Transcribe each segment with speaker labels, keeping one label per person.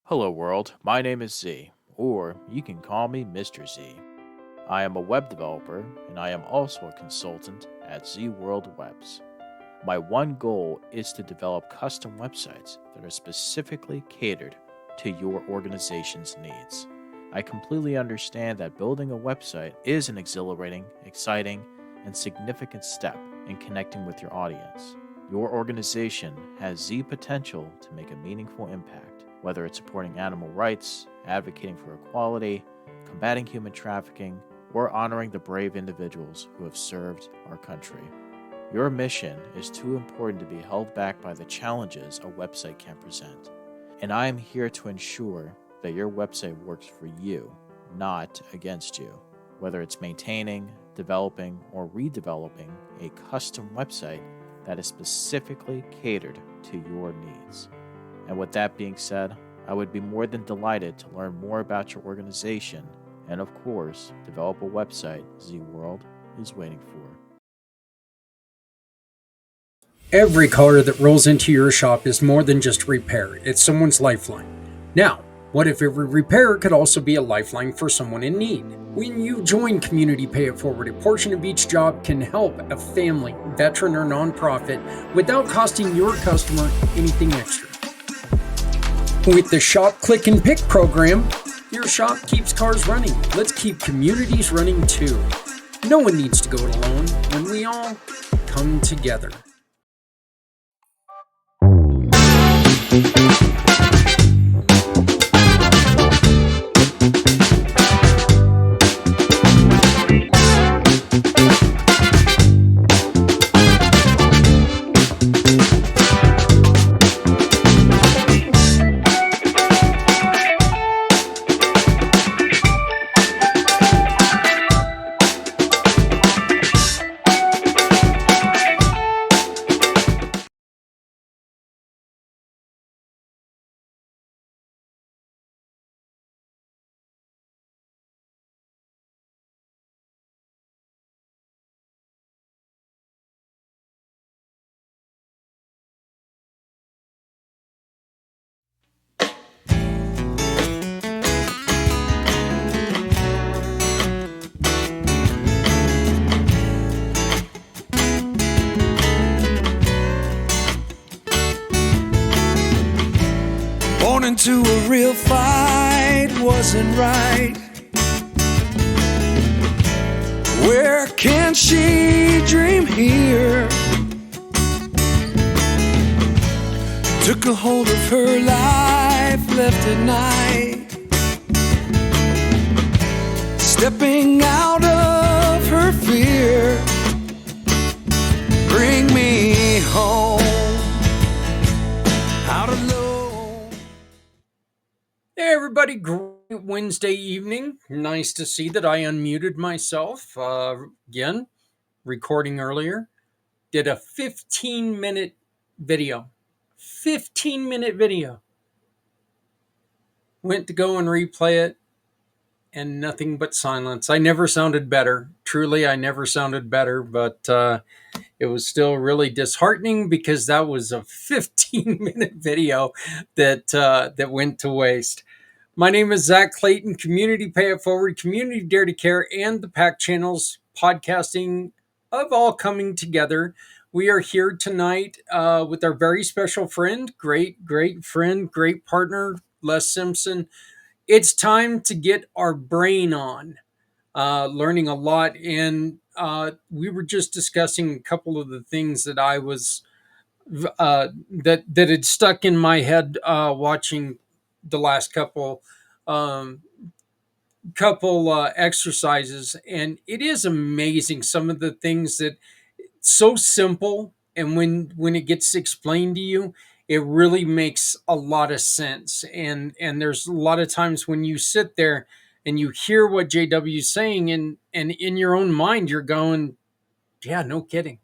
Speaker 1: Hello, world. My name is Z, or you can call me Mr. Z. I am a web developer, and I am also a consultant at Z World Webs. My one goal is to develop custom websites that are specifically catered to your organization's needs. I completely understand that building a website is an exhilarating, exciting, and significant step in connecting with your audience. Your organization has Z potential to make a meaningful impact, whether it's supporting animal rights, advocating for equality, combating human trafficking, or honoring the brave individuals who have served our country. Your mission is too important to be held back by the challenges a website can present, and I am here to ensure that your website works for you, not against you. Whether it's maintaining, developing, or redeveloping a custom website that is specifically catered to your needs. And with that being said, I would be more than delighted to learn more about your organization and, of course, develop a website Z World is waiting for.
Speaker 2: Every car that rolls into your shop is more than just repair, it's someone's lifeline. Now, what if every repair could also be a lifeline for someone in need? When you join Community Pay It Forward, a portion of each job can help a family, veteran, or nonprofit without costing your customer anything extra. With the Shop, Click, and Pick program, your shop keeps cars running. Let's keep communities running too. No one needs to go it alone when we all come together.
Speaker 3: Born into a real fight wasn't right. Where can she dream here? Took a hold of her life, left at night, stepping out of her fear. Bring me home, out alone.
Speaker 2: Hey everybody, great Wednesday evening. Nice to see that I unmuted myself again, recording earlier. Did a 15-minute video. 15-minute video. Went to go and replay it, and nothing but silence. I never sounded better. Truly, I never sounded better, but it was still really disheartening because that was a 15-minute video that went to waste. My name is Zak Clayton, Community Pay It Forward, Community Dare to Care, and the PAC Channels podcasting of all coming together. We are here tonight with our very special friend, great friend, great partner, Les Simpson. It's time to get our brain on, learning a lot. And we were just discussing a couple of the things that I was that had stuck in my head watching the last um, couple exercises, and it is amazing some of the things that so simple, and when it gets explained to you, it really makes a lot of sense. And there's a lot of times when you sit there and you hear what JW is saying, and in your own mind you're going, yeah, no kidding,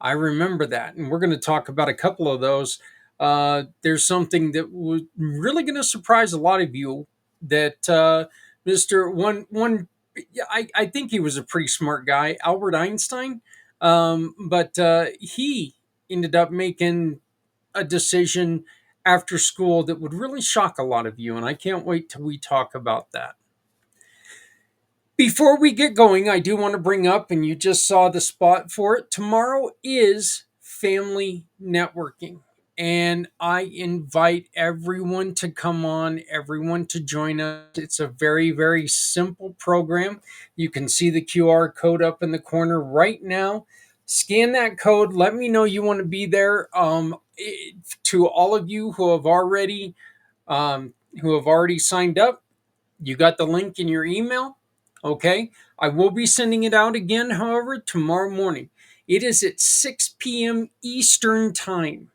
Speaker 2: I remember that. And we're going to talk about a couple of those. There's something that was really going to surprise a lot of you, that Mr. One, yeah, I think he was a pretty smart guy, Albert Einstein, but he ended up making a decision after school that would really shock a lot of you, and I can't wait till we talk about that. Before we get going, I do want to bring up, and you just saw the spot for it, tomorrow is family networking. And I invite everyone to come on, everyone to join us. It's a very, very simple program. You can see the QR code up in the corner right now. Scan that code. Let me know you want to be there. To all of you who have already signed up, you got the link in your email. Okay. I will be sending it out again, however, tomorrow morning. It is at 6 p.m. Eastern Time,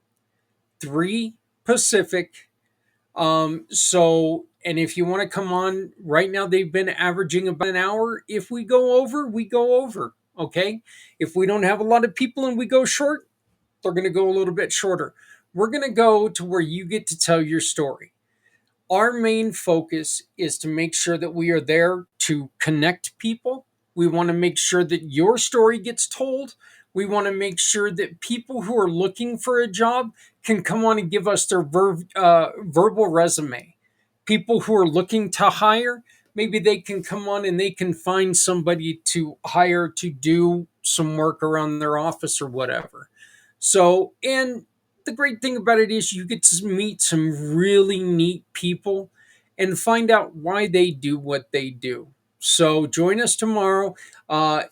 Speaker 2: 3 Pacific. And if you want to come on right now, they've been averaging about an hour. If we go over, we go over. Okay. If we don't have a lot of people and we go short, they're going to go a little bit shorter. We're going to go to where you get to tell your story. Our main focus is to make sure that we are there to connect people. We want to make sure that your story gets told. We want to make sure that people who are looking for a job can come on and give us their verbal resume. People who are looking to hire, maybe they can come on and they can find somebody to hire to do some work around their office or whatever. So, and the great thing about it is you get to meet some really neat people and find out why they do what they do. So join us tomorrow.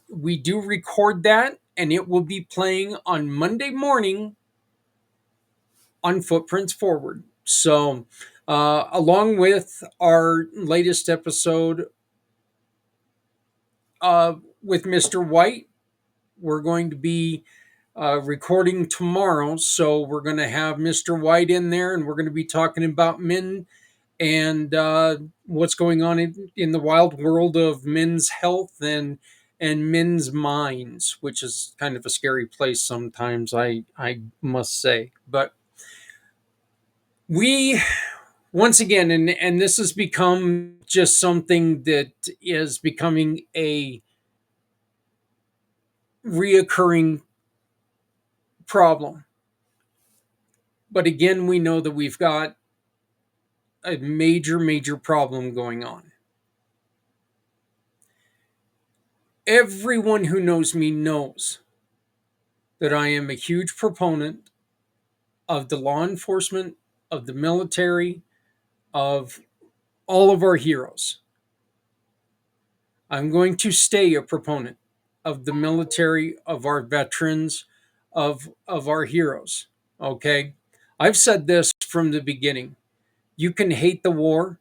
Speaker 2: We do record that, and it will be playing on Monday morning on Footprints Forward. So, along with our latest episode with Mr. White, we're going to be recording tomorrow. So we're going to have Mr. White in there, and we're going to be talking about men and what's going on in the wild world of men's health and men's minds, which is kind of a scary place sometimes, I must say. But we, once again, and this has become just something that is becoming a reoccurring problem. But again, we know that we've got a major, major problem going on. Everyone who knows me knows that I am a huge proponent of the law enforcement, of the military, of all of our heroes. I'm going to stay a proponent of the military, of our veterans, of our heroes. Okay? I've said this from the beginning. You can hate the war,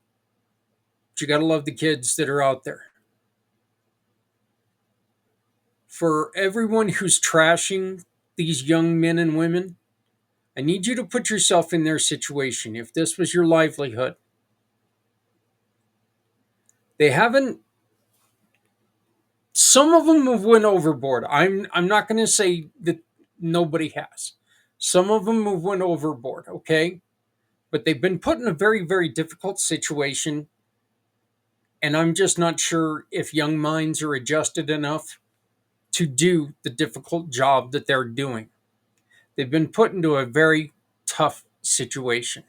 Speaker 2: but you got to love the kids that are out there. For everyone who's trashing these young men and women, I need you to put yourself in their situation. If this was your livelihood, they haven't. Some of them have went overboard. I'm not going to say that nobody has. Some of them have went overboard. Okay, but they've been put in a very, very difficult situation, and I'm just not sure if young minds are adjusted enough to do the difficult job that they're doing. They've been put into a very tough situation.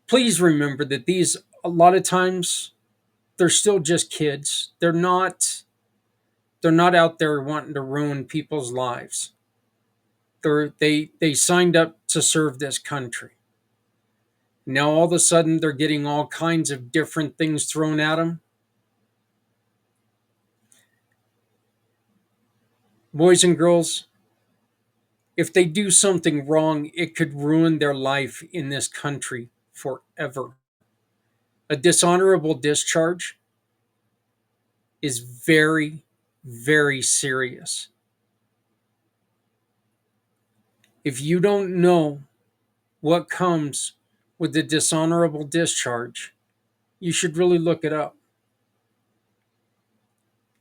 Speaker 2: Please remember that these, a lot of times, they're still just kids. They're not out there wanting to ruin people's lives. They signed up to serve this country. Now all of a sudden they're getting all kinds of different things thrown at them. Boys and girls, if they do something wrong, it could ruin their life in this country forever. A dishonorable discharge is very, very serious. If you don't know what comes with the dishonorable discharge, you should really look it up.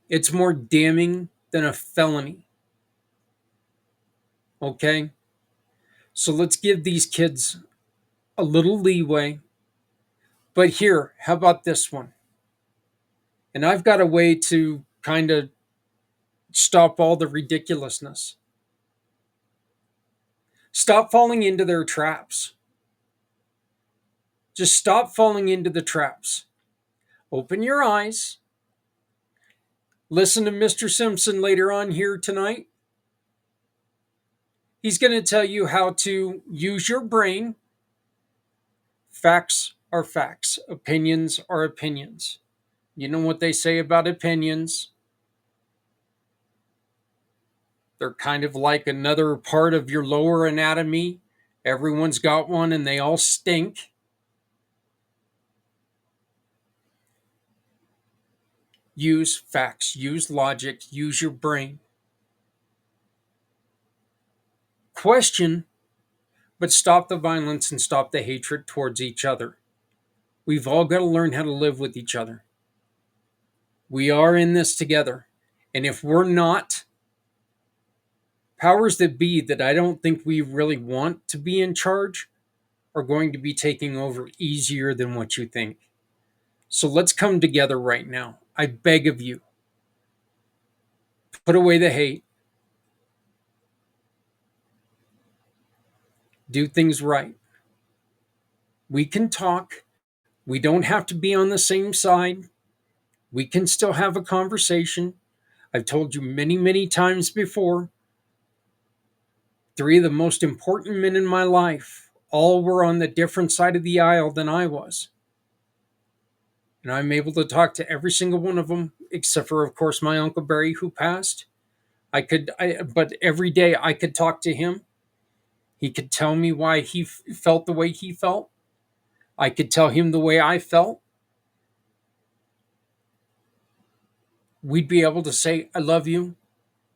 Speaker 2: It's more damning than a felony. Okay? So let's give these kids a little leeway. But here, how about this one? And I've got a way to kind of stop all the ridiculousness. Stop falling into their traps. Just stop falling into the traps. Open your eyes. Listen to Mr. Simpson later on here tonight. He's going to tell you how to use your brain. Facts are facts. Opinions are opinions. You know what they say about opinions? They're kind of like another part of your lower anatomy. Everyone's got one and they all stink. Use facts, use logic, use your brain. Question, but stop the violence and stop the hatred towards each other. We've all got to learn how to live with each other. We are in this together. And if we're not, powers that be that I don't think we really want to be in charge are going to be taking over easier than what you think. So let's come together right now. I beg of you. Put away the hate. Do things right. We can talk. We don't have to be on the same side. We can still have a conversation. I've told you many, many times before. 3 of the most important men in my life all were on the different side of the aisle than I was. And I'm able to talk to every single one of them, except for, of course, my Uncle Barry, who passed. But every day I could talk to him. He could tell me why he felt the way he felt. I could tell him the way I felt. We'd be able to say, I love you.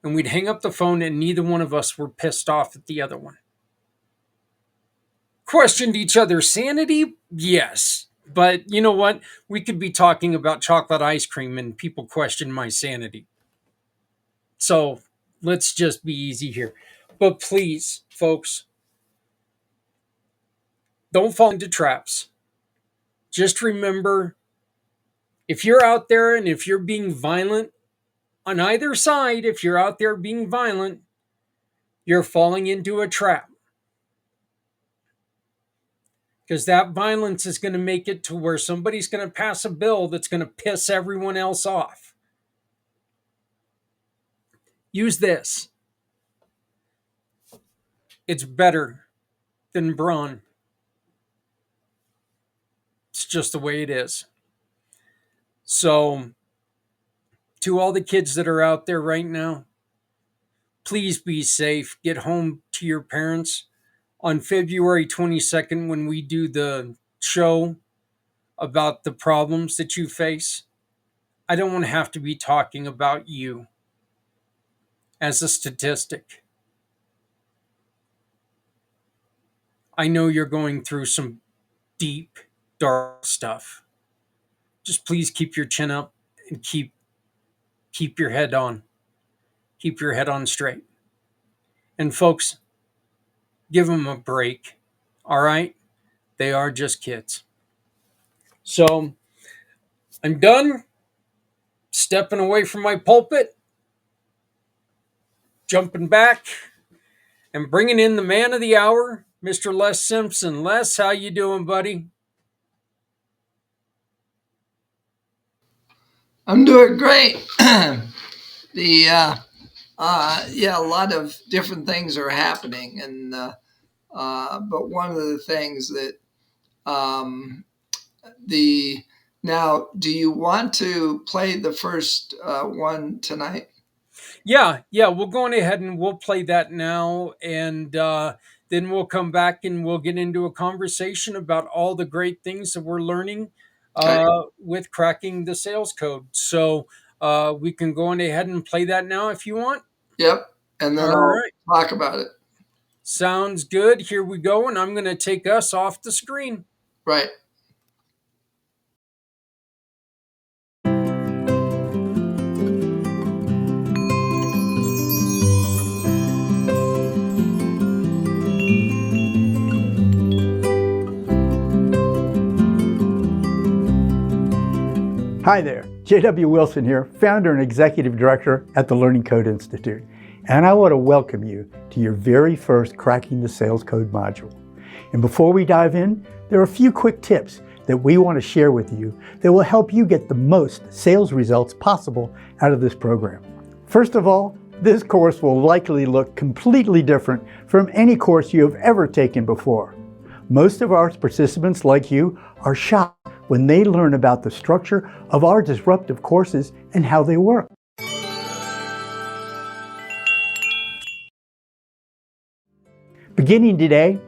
Speaker 2: And we'd hang up the phone and neither one of us were pissed off at the other one. Questioned each other's sanity? Yes. But you know what? We could be talking about chocolate ice cream and people question my sanity. So let's just be easy here. But please, folks, don't fall into traps. Just remember, if you're out there and if you're being violent on either side, if you're out there being violent, you're falling into a trap. Because that violence is going to make it to where somebody's going to pass a bill that's going to piss everyone else off. Use this. It's better than brawn. It's just the way it is. So, to all the kids that are out there right now, please be safe. Get home to your parents. On February 22nd, when we do the show about the problems that you face, I don't want to have to be talking about you as a statistic. I know you're going through some deep, dark stuff. Just please keep your chin up and keep your head on. Keep your head on straight. And folks, give them a break. All right? They are just kids. So, I'm done stepping away from my pulpit, jumping back, and bringing in the man of the hour, Mr. Les Simpson. Les, how you doing, buddy?
Speaker 4: I'm doing great. Yeah, a lot of different things are happening, and but one of the things that now, do you want to play the first one tonight?
Speaker 2: Yeah, we'll go on ahead and we'll play that now, and then we'll come back and we'll get into a conversation about all the great things that we're learning
Speaker 4: Okay.
Speaker 2: with cracking the sales code. So we can go on ahead and play that now if you want.
Speaker 4: Yep, and then
Speaker 2: All
Speaker 4: I'll
Speaker 2: right.
Speaker 4: talk about it.
Speaker 2: Sounds good. Here we go, and I'm going to take us off the screen.
Speaker 4: Right.
Speaker 5: Hi there, J.W. Wilson here, founder and executive director at the Learning Code Institute. and I want to welcome you to your very first Cracking the Sales Code module. And before we dive in, there are a few quick tips that we want to share with you that will help you get the most sales results possible out of this program. First of all, this course will likely look completely different from any course you have ever taken before. Most of our participants, like you, are shocked when they learn about the structure of our disruptive courses and how they work. Beginning today,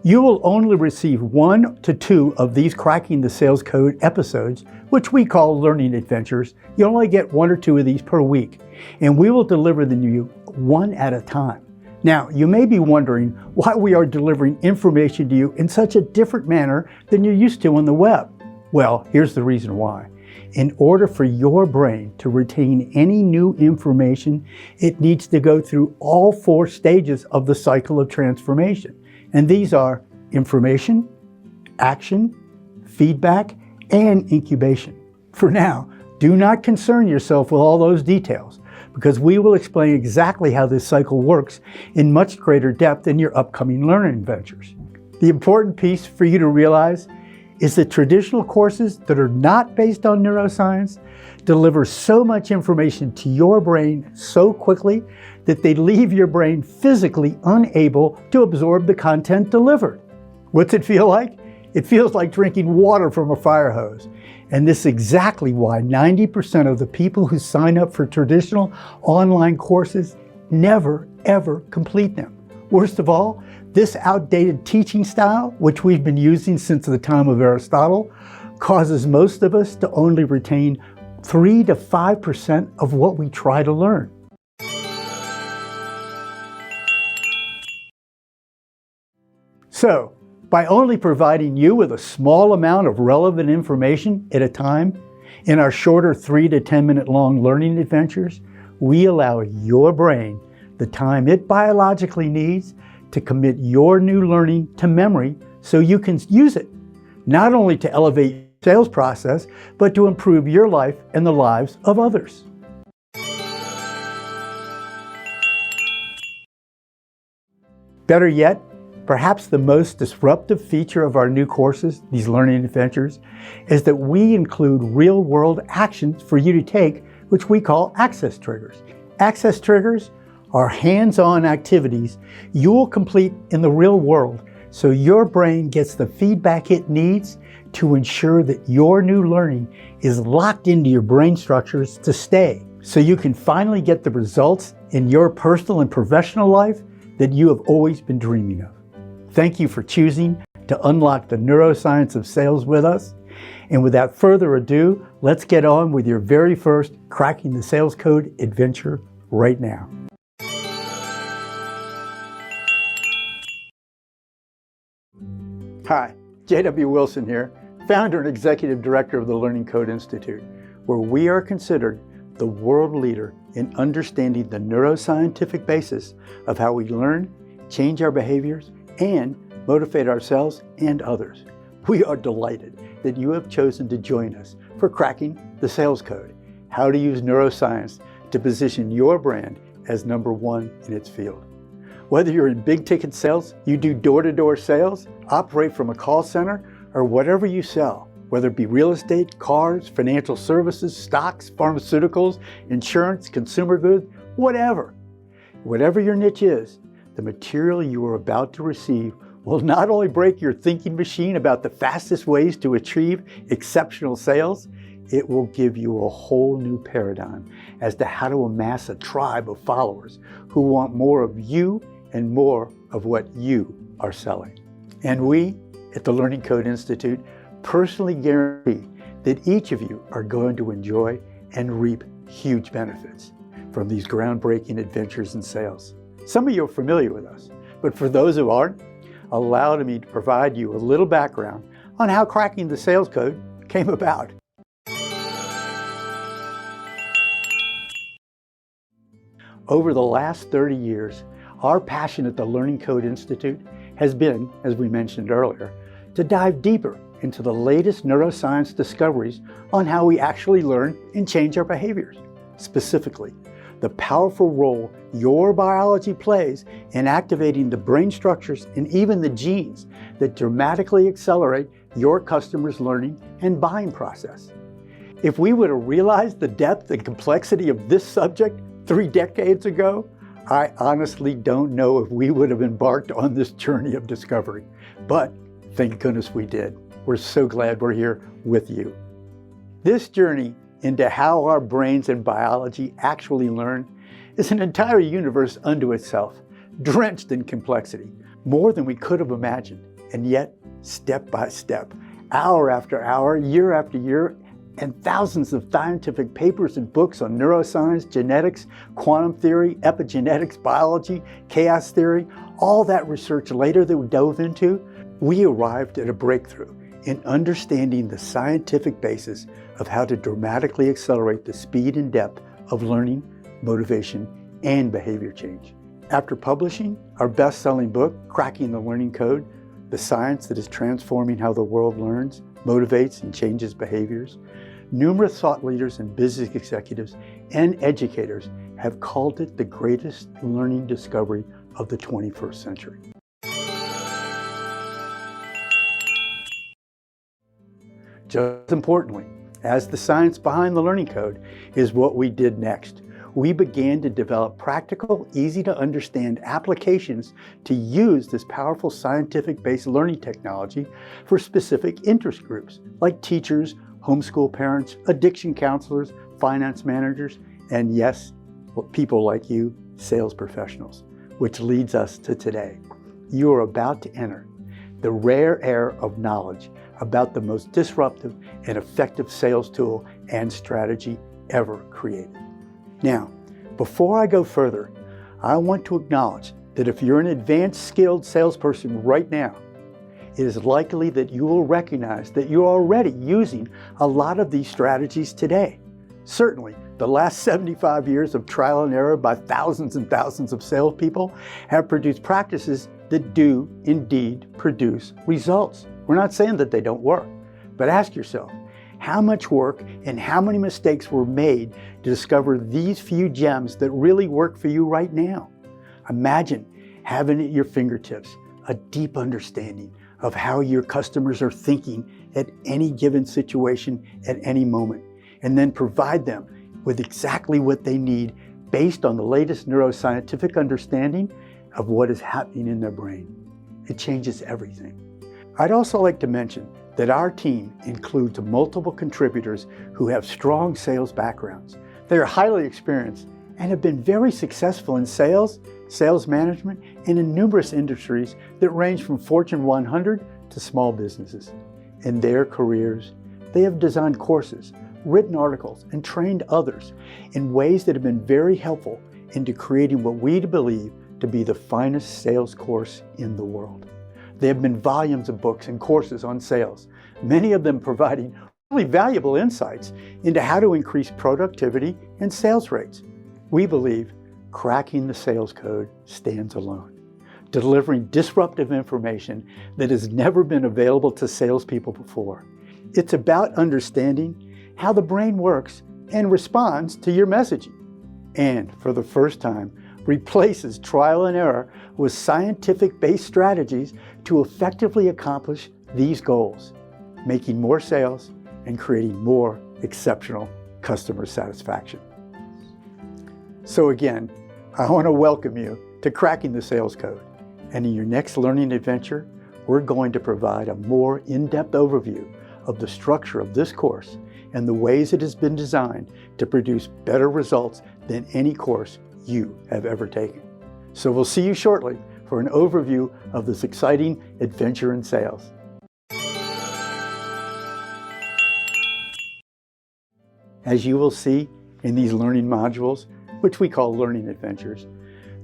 Speaker 5: you will only receive 1 to 2 of these Cracking the Sales Code episodes, which we call Learning Adventures. You only get 1 or 2 of these per week, and we will deliver them to you one at a time. Now, you may be wondering why we are delivering information to you in such a different manner than you're used to on the web. Well, here's the reason why. In order for your brain to retain any new information, it needs to go through all 4 stages of the cycle of transformation. And these are information, action, feedback, and incubation. For now, do not concern yourself with all those details, because we will explain exactly how this cycle works in much greater depth in your upcoming learning adventures. The important piece for you to realize is that traditional courses that are not based on neuroscience deliver so much information to your brain so quickly that they leave your brain physically unable to absorb the content delivered. What's it feel like? It feels like drinking water from a fire hose. And this is exactly why 90% of the people who sign up for traditional online courses never, ever complete them. Worst of all, this outdated teaching style, which we've been using since the time of Aristotle, causes most of us to only retain 3 to 5% of what we try to learn. So, by only providing you with a small amount of relevant information at a time in our shorter 3 to 10 minute long learning adventures, we allow your brain the time it biologically needs to commit your new learning to memory so you can use it, not only to elevate your sales process, but to improve your life and the lives of others. Better yet, perhaps the most disruptive feature of our new courses, these learning adventures, is that we include real-world actions for you to take, which we call access triggers. Access triggers are hands-on activities you will complete in the real world so your brain gets the feedback it needs to ensure that your new learning is locked into your brain structures to stay, so you can finally get the results in your personal and professional life that you have always been dreaming of. Thank you for choosing to unlock the neuroscience of sales with us. And without further ado, let's get on with your very first Cracking the Sales Code adventure right now. Hi, J.W. Wilson here, founder and executive director of the Learning Code Institute, where we are considered the world leader in understanding the neuroscientific basis of how we learn, change our behaviors, and motivate ourselves and others. We are delighted that you have chosen to join us for Cracking the Sales Code, how to use neuroscience to position your brand as #1 in its field. Whether you're in big ticket sales, you do door-to-door sales, operate from a call center, or whatever you sell, whether it be real estate, cars, financial services, stocks, pharmaceuticals, insurance, consumer goods, whatever. Whatever your niche is, the material you are about to receive will not only break your thinking machine about the fastest ways to achieve exceptional sales, it will give you a whole new paradigm as to how to amass a tribe of followers who want more of you and more of what you are selling. And we at the Learning Code Institute personally guarantee that each of you are going to enjoy and reap huge benefits from these groundbreaking adventures in sales. Some of you are familiar with us, but for those who aren't, allow me to provide you a little background on how Cracking the Sales Code came about. Over the last 30 years, our passion at the Learning Code Institute has been, as we mentioned earlier, to dive deeper into the latest neuroscience discoveries on how we actually learn and change our behaviors. Specifically, the powerful role your biology plays in activating the brain structures and even the genes that dramatically accelerate your customers' learning and buying process. If we would have realized the depth and complexity of this subject 3 decades ago, I honestly don't know if we would have embarked on this journey of discovery. But thank goodness we did. We're so glad we're here with you. This journey into how our brains and biology actually learn is an entire universe unto itself, drenched in complexity, more than we could have imagined. And yet, step by step, hour after hour, year after year, and thousands of scientific papers and books on neuroscience, genetics, quantum theory, epigenetics, biology, chaos theory, all that research later that we dove into, we arrived at a breakthrough in understanding the scientific basis of how to dramatically accelerate the speed and depth of learning, motivation, and behavior change. After publishing our best-selling book, Cracking the Learning Code, the science that is transforming how the world learns, motivates, and changes behaviors, numerous thought leaders and business executives and educators have called it the greatest learning discovery of the 21st century. Just as importantly, as the science behind the learning code is what we did next. We began to develop practical, easy to understand applications to use this powerful scientific-based learning technology for specific interest groups like teachers, homeschool parents, addiction counselors, finance managers, and yes, people like you, sales professionals, which leads us to today. You are about to enter the rare era of knowledge about the most disruptive and effective sales tool and strategy ever created. Now, before I go further, I want to acknowledge that if you're an advanced skilled salesperson right now, it is likely that you will recognize that you're already using a lot of these strategies today. Certainly, the last 75 years of trial and error by thousands and thousands of salespeople have produced practices that do indeed produce results. We're not saying that they don't work, but ask yourself, how much work and how many mistakes were made to discover these few gems that really work for you right now? Imagine having at your fingertips a deep understanding of how your customers are thinking at any given situation at any moment, and then provide them with exactly what they need based on the latest neuroscientific understanding of what is happening in their brain. It changes everything. I'd also like to mention that our team includes multiple contributors who have strong sales backgrounds. They are highly experienced and have been very successful in sales, sales management, and in numerous industries that range from Fortune 100 to small businesses. In their careers, they have designed courses, written articles, and trained others in ways that have been very helpful into creating what we believe to be the finest sales course in the world. There have been volumes of books and courses on sales, many of them providing really valuable insights into how to increase productivity and sales rates. We believe Cracking the Sales Code stands alone, delivering disruptive information that has never been available to salespeople before. It's about understanding how the brain works and responds to your messaging, and for the first time, replaces trial and error with scientific-based strategies to effectively accomplish these goals, making more sales and creating more exceptional customer satisfaction. So again, I want to welcome you to Cracking the Sales Code. And in your next learning adventure, we're going to provide a more in-depth overview of the structure of this course and the ways it has been designed to produce better results than any course you have ever taken. So we'll see you shortly for an overview of this exciting adventure in sales. As you will see in these learning modules, which we call learning adventures,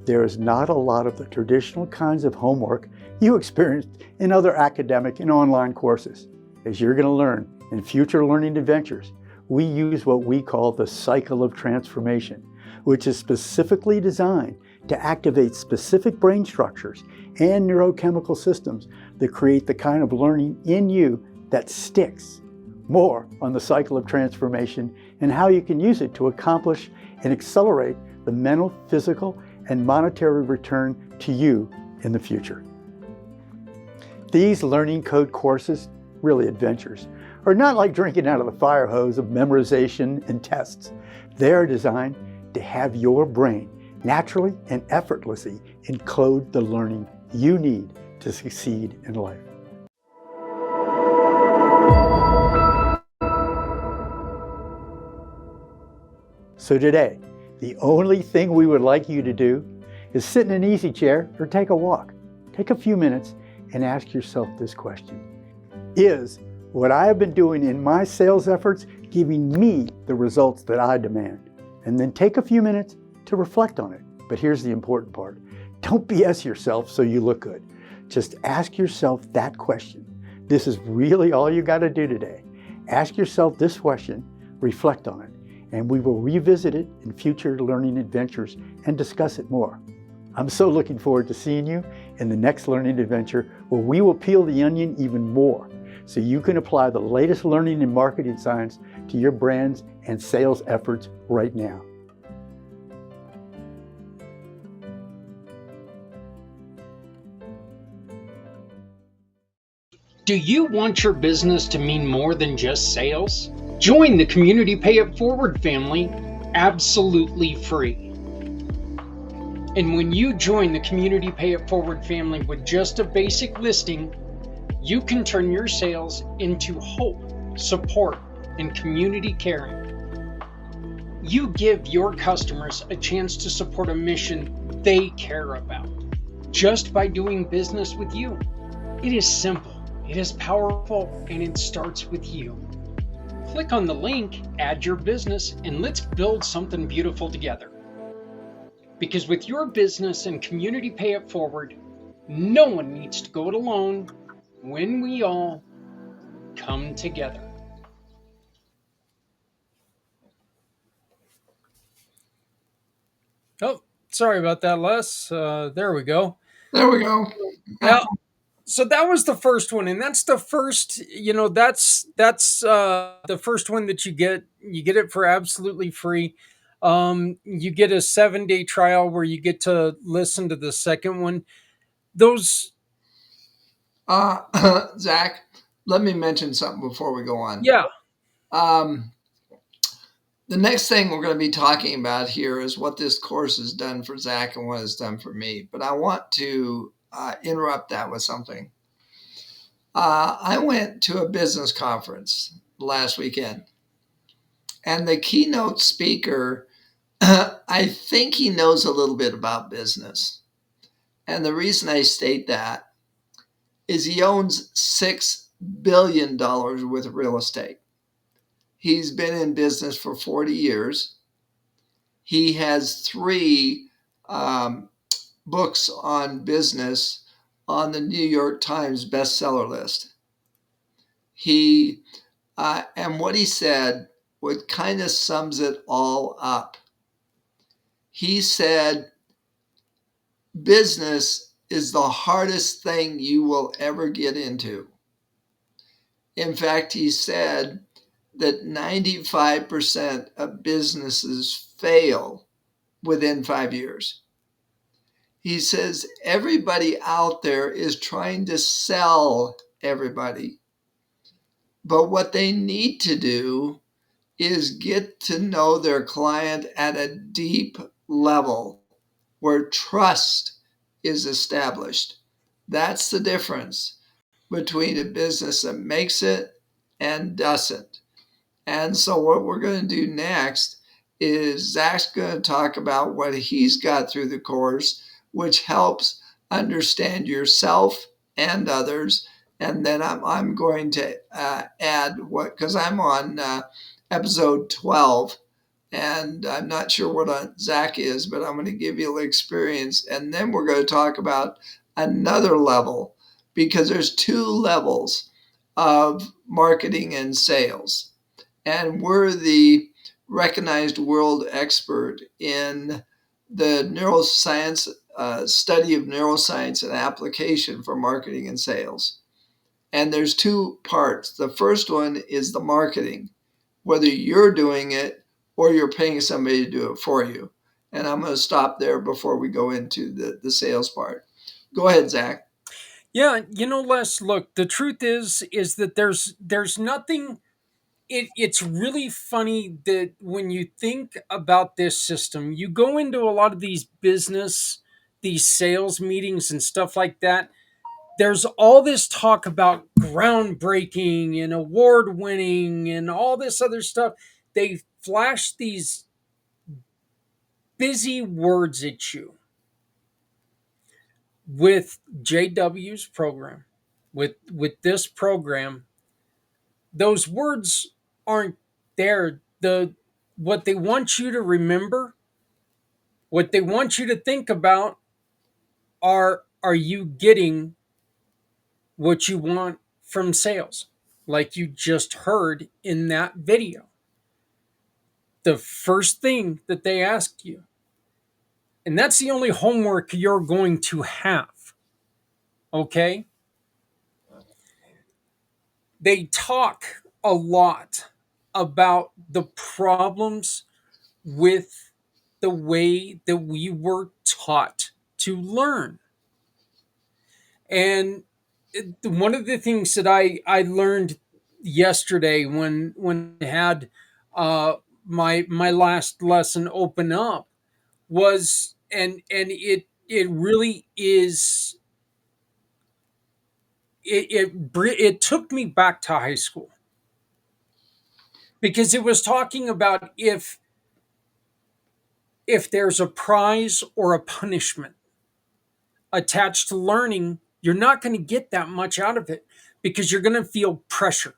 Speaker 5: there is not a lot of the traditional kinds of homework you experienced in other academic and online courses. As you're going to learn in future learning adventures, we use what we call the cycle of transformation, which is specifically designed to activate specific brain structures and neurochemical systems that create the kind of learning in you that sticks. More on the cycle of transformation and how you can use it to accomplish and accelerate the mental, physical, and monetary return to you in the future. These learning code courses, really adventures, are not like drinking out of the fire hose of memorization and tests. They are designed to have your brain naturally and effortlessly encode the learning you need to succeed in life. So today, the only thing we would like you to do is sit in an easy chair or take a walk. Take a few minutes and ask yourself this question. Is what I have been doing in my sales efforts giving me the results that I demand? And then take a few minutes to reflect on it. But here's the important part. Don't BS yourself so you look good. Just ask yourself that question. This is really all you got to do today. Ask yourself this question, reflect on it, and we will revisit it in future learning adventures and discuss it more. I'm so looking forward to seeing you in the next learning adventure where we will peel the onion even more so you can apply the latest learning and marketing science to your brands and sales efforts right now.
Speaker 2: Do you want your business to mean more than just sales? Join the Community Pay It Forward family absolutely free. And when you join the Community Pay It Forward family with just a basic listing, you can turn your sales into hope, support, and community caring. You give your customers a chance to support a mission they care about just by doing business with you. It is simple, it is powerful, and it starts with you. Click on the link, add your business, and let's build something beautiful together. Because with your business and Community Pay It Forward, no one needs to go it alone when we all come together. Oh, sorry about that, Les. There we go.
Speaker 4: There we go.
Speaker 2: Yeah. So that was the first one, and that's the first. That's the first one that you get. You get it for absolutely free. You get a 7-day trial where you get to listen to the second one. Those.
Speaker 4: Zach, let me mention something before we go on.
Speaker 2: Yeah.
Speaker 4: The next thing we're going to be talking about here is what this course has done for Zach and what it's done for me. But I want to interrupt that with something. I went to a business conference last weekend, and the keynote speaker, I think he knows a little bit about business. And the reason I state that is he owns $6 billion worth of real estate. He's been in business for 40 years. He has 3 books on business on the New York Times bestseller list. And what he said, what kind of sums it all up. He said, business is the hardest thing you will ever get into. In fact, he said that 95% of businesses fail within 5 years. He says everybody out there is trying to sell everybody. But what they need to do is get to know their client at a deep level where trust is established. That's the difference between a business that makes it and doesn't. And so what we're going to do next is Zach's going to talk about what he's got through the course, which helps understand yourself and others. And then I'm going to add because I'm on episode 12, and I'm not sure what Zach is, but I'm going to give you the experience. And then we're going to talk about another level, because there's 2 levels of marketing and sales. And we're the recognized world expert in the neuroscience, study of neuroscience and application for marketing and sales. And there's 2 parts. The first one is the marketing, whether you're doing it or you're paying somebody to do it for you. And I'm going to stop there before we go into the sales part. Go ahead, Zach.
Speaker 2: Yeah, Les, look, the truth is that there's nothing. It's really funny that when you think about this system, you go into a lot of these sales meetings and stuff like that. There's all this talk about groundbreaking and award winning and all this other stuff. They flash these busy words at you with JW's program. With this program, those words aren't there. What they want you to remember, what they want you to think about are you getting what you want from sales? Like you just heard in that video. The first thing that they ask you, and that's the only homework you're going to have. Okay? They talk a lot about the problems with the way that we were taught to learn. And one of the things that I learned yesterday when I had my last lesson open up was, and it really is, it took me back to high school, because it was talking about if there's a prize or a punishment attached to learning, you're not going to get that much out of it because you're going to feel pressure.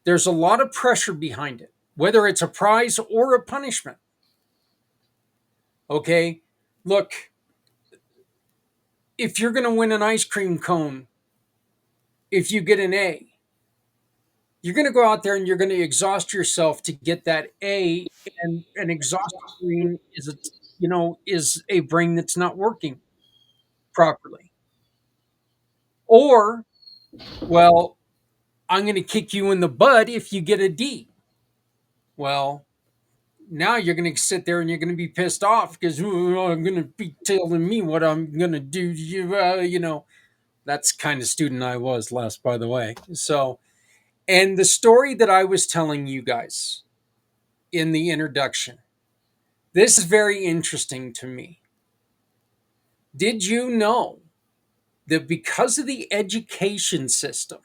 Speaker 2: There's a lot of pressure behind it, whether it's a prize or a punishment. Okay? Look, if you're going to win an ice cream cone, if you get an A, you're going to go out there and you're going to exhaust yourself to get that A, and an exhausted brain is a brain that's not working properly. Or, well, I'm going to kick you in the butt if you get a D. Well, now you're going to sit there and you're going to be pissed off because I'm going to be telling me what I'm going to do to you. That's kind of student I was, Les, by the way. So, and the story that I was telling you guys in the introduction, this is very interesting to me. Did you know that because of the education system,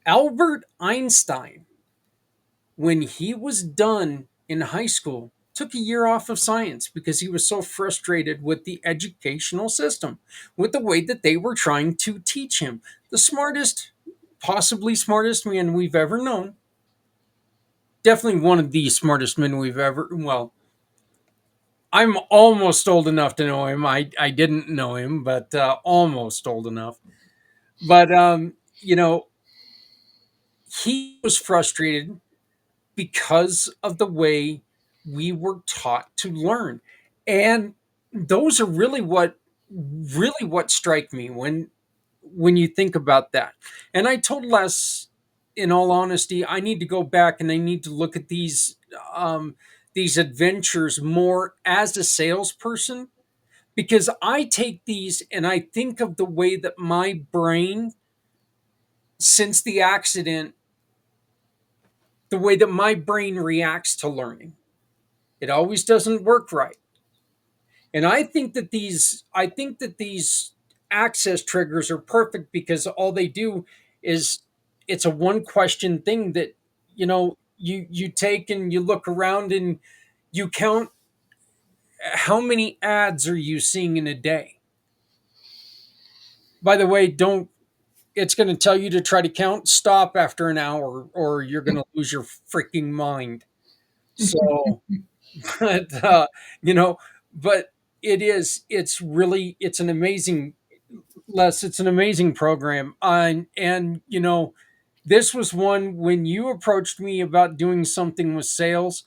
Speaker 2: Albert Einstein, when he was done in high school, took a year off of science because he was so frustrated with the educational system, with the way that they were trying to teach him? The smartest, possibly smartest man we've ever known. Definitely one of the smartest men we've ever, well, I'm almost old enough to know him. I didn't know him, but almost old enough. But, he was frustrated because of the way we were taught to learn. And those are really what strike me when you think about that. And I told Les, in all honesty, I need to go back and I need to look at these adventures more as a salesperson, because I take these and I think of the way that my brain, since the accident, the way that my brain reacts to learning. It always doesn't work right. And I think that these access triggers are perfect because all they do is, it's a one question thing that you take and you look around and you count how many ads are you seeing in a day. By the way, don't it's going to tell you to try to count, stop after an hour or you're going to lose your freaking mind. So but you know but it's an amazing, Les, it's an amazing program. And this was one, when you approached me about doing something with sales,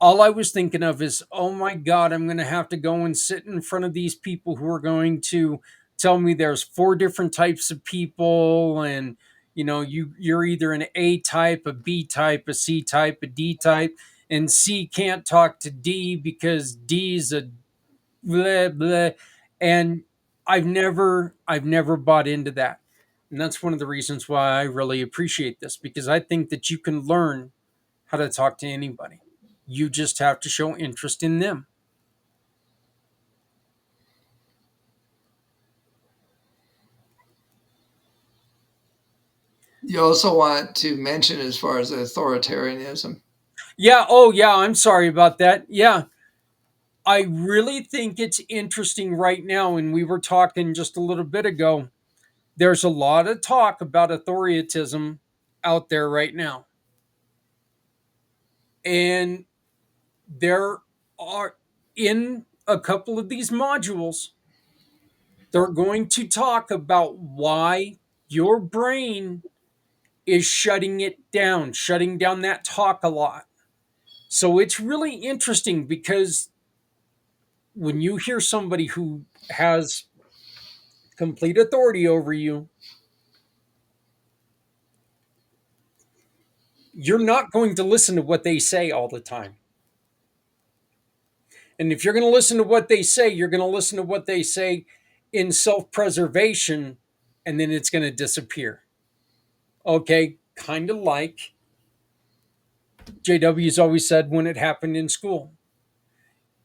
Speaker 2: all I was thinking of is, oh my God, I'm going to have to go and sit in front of these people who are going to tell me there's four different types of people. And, you're either an A type, a B type, a C type, a D type. and C can't talk to D because D's a blah blah. And I've never bought into that. And that's one of the reasons why I really appreciate this, because I think that you can learn how to talk to anybody. You just have to show interest in them.
Speaker 4: You also want to mention as far as authoritarianism.
Speaker 2: Yeah, oh yeah, I'm sorry about that. Yeah. I really think it's interesting right now, and we were talking just a little bit ago. There's a lot of talk about authoritarianism out there right now. And there are, in a couple of these modules, they're going to talk about why your brain is shutting down that talk a lot. So it's really interesting because when you hear somebody who has complete authority over you, you're not going to listen to what they say all the time. And if you're going to listen to what they say, you're going to listen to what they say in self preservation, and then it's going to disappear. Okay, kind of like JW's always said when it happened in school.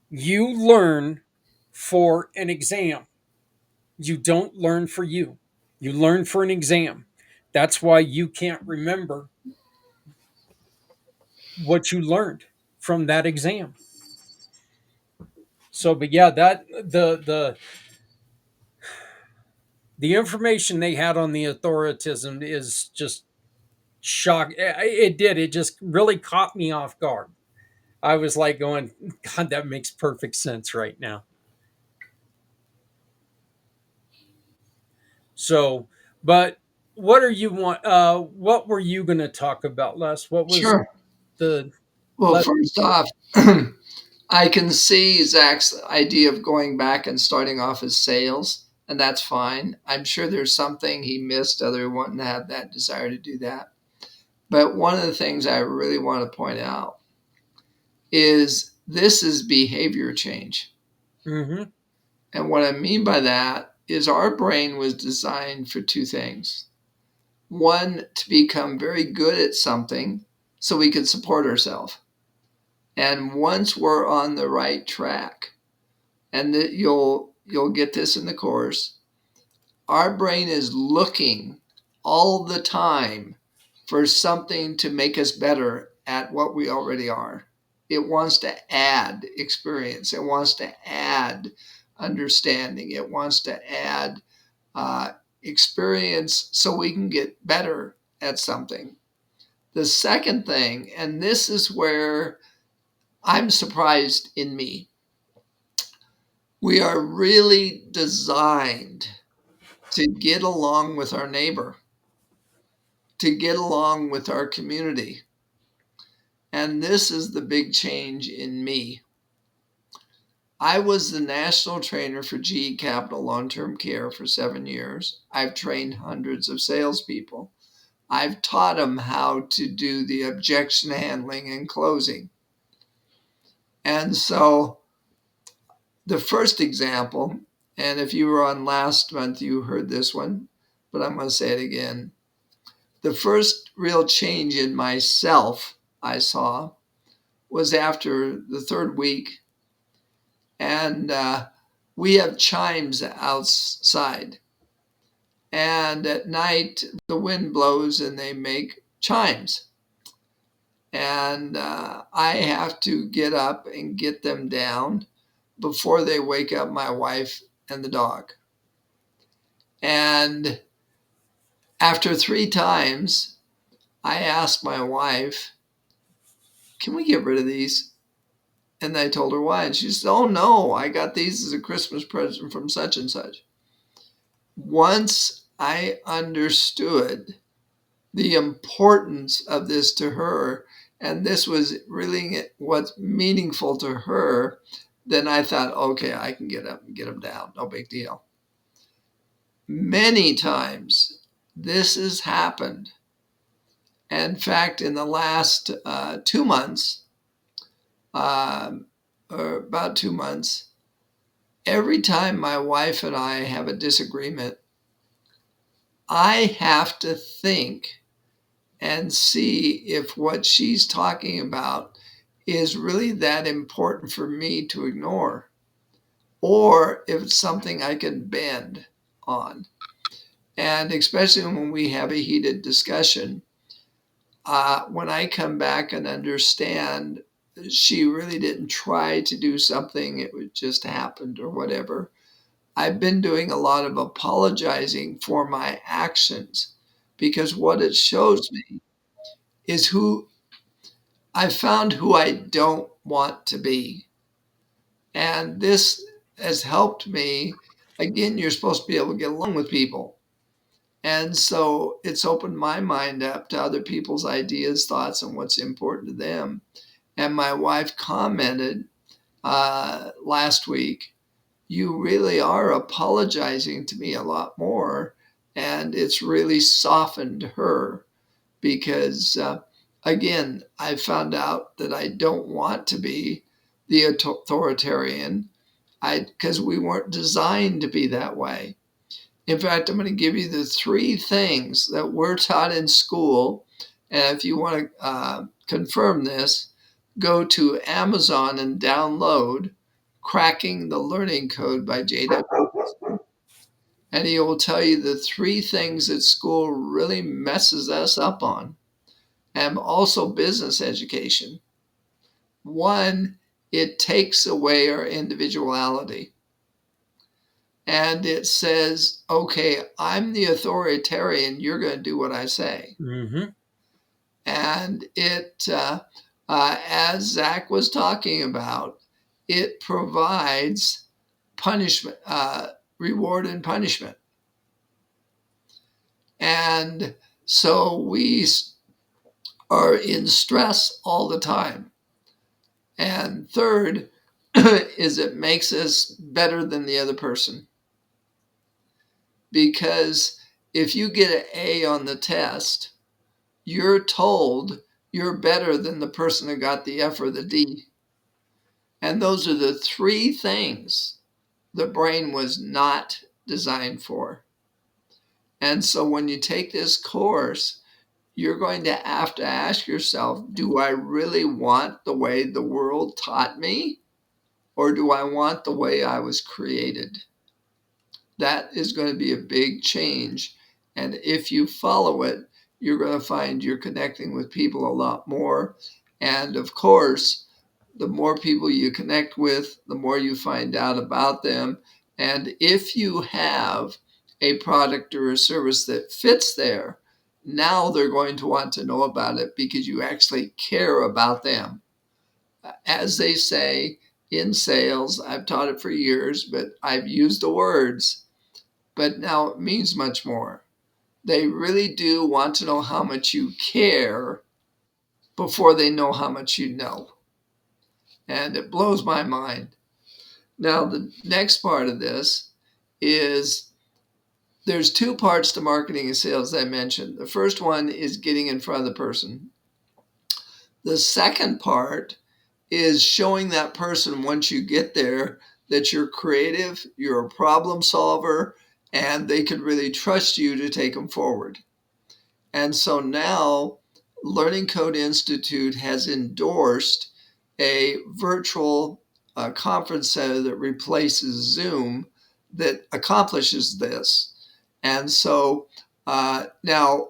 Speaker 2: You learn for an exam, you don't learn for you. You learn for an exam. That's why you can't remember what you learned from that exam. So, but yeah, that the information they had on the authoritism is just shock. It did. It just really caught me off guard. I was like going, God, that makes perfect sense right now. So, but what are you want? What were you going to talk about, Les? What was
Speaker 4: Sure.
Speaker 2: the
Speaker 4: Well,
Speaker 2: let?
Speaker 4: first off, I can see Zach's idea of going back and starting off as sales, and that's fine. I'm sure there's something he missed, other wanting to have that desire to do that. But one of the things I really want to point out is this is behavior change.
Speaker 2: Mm-hmm.
Speaker 4: And what I mean by that is our brain was designed for two things. One, to become very good at something so we could support ourselves. And once we're on the right track, and that you'll get this in the course, our brain is looking all the time for something to make us better at what we already are. It wants to add experience. It wants to add understanding. It wants to add experience so we can get better at something. The second thing, and this is where I'm surprised in me, we are really designed to get along with our neighbor, to get along with our community. And this is the big change in me. I was the national trainer for GE Capital Long-Term Care for 7 years. I've trained hundreds of salespeople. I've taught them how to do the objection handling and closing. And so the first example, and if you were on last month, you heard this one, but I'm going to say it again. The first real change in myself I saw was after the third week. And we have chimes outside. And at night, the wind blows and they make chimes. And I have to get up and get them down before they wake up my wife and the dog. And after 3 times, I asked my wife, can we get rid of these? And I told her why. And she said, oh no, I got these as a Christmas present from such and such. Once I understood the importance of this to her, and this was really what's meaningful to her, then I thought, okay, I can get up and get them down. No big deal. Many times this has happened. In fact, in the last 2 months, or about 2 months. Every time my wife and I have a disagreement, I have to think and see if what she's talking about is really that important for me to ignore, or if it's something I can bend on. And especially when we have a heated discussion, when I come back and understand she really didn't try to do something, it just happened or whatever. I've been doing a lot of apologizing for my actions, because what it shows me is who I found, who I don't want to be. And this has helped me. Again, you're supposed to be able to get along with people. And so it's opened my mind up to other people's ideas, thoughts, and what's important to them. And my wife commented last week, "You really are apologizing to me a lot more." And it's really softened her because, again, I found out that I don't want to be the authoritarian, because we weren't designed to be that way. In fact, I'm going to give you the 3 things that we're taught in school. And if you want to confirm this, go to Amazon and download Cracking the Learning Code by J.W. And he will tell you the 3 things that school really messes us up on, and also business education. 1, it takes away our individuality. And it says, okay, I'm the authoritarian, you're going to do what I say.
Speaker 2: Mm-hmm.
Speaker 4: And it, as Zach was talking about, it provides punishment, reward and punishment. And so we are in stress all the time. And third is it makes us better than the other person. Because if you get an A on the test, you're told you're better than the person who got the F or the D. And those are the 3 things the brain was not designed for. And so when you take this course, you're going to have to ask yourself, do I really want the way the world taught me? Or do I want the way I was created? That is going to be a big change. And if you follow it, you're going to find you're connecting with people a lot more. And of course, the more people you connect with, the more you find out about them. And if you have a product or a service that fits there, now they're going to want to know about it because you actually care about them. As they say in sales, I've taught it for years, but I've used the words, but now it means much more. They really do want to know how much you care before they know how much you know. And it blows my mind. Now, the next part of this is there's 2 parts to marketing and sales that I mentioned. The first one is getting in front of the person. The second part is showing that person, once you get there, that you're creative, you're a problem solver, and they could really trust you to take them forward. And so now Learning Code Institute has endorsed a virtual conference center that replaces Zoom that accomplishes this. And so now,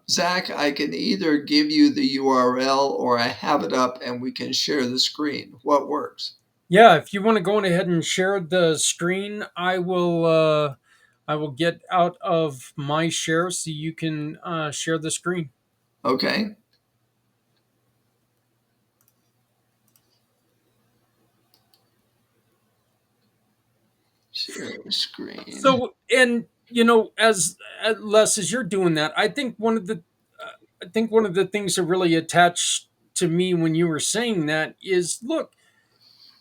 Speaker 4: Zach, I can either give you the URL or I have it up and we can share the screen. What works?
Speaker 2: Yeah, if you want to go on ahead and share the screen, I will get out of my share so you can share the screen.
Speaker 4: Okay. Share the screen.
Speaker 2: So, and as Les, as you're doing that, I think one of the things that really attached to me when you were saying that is, look,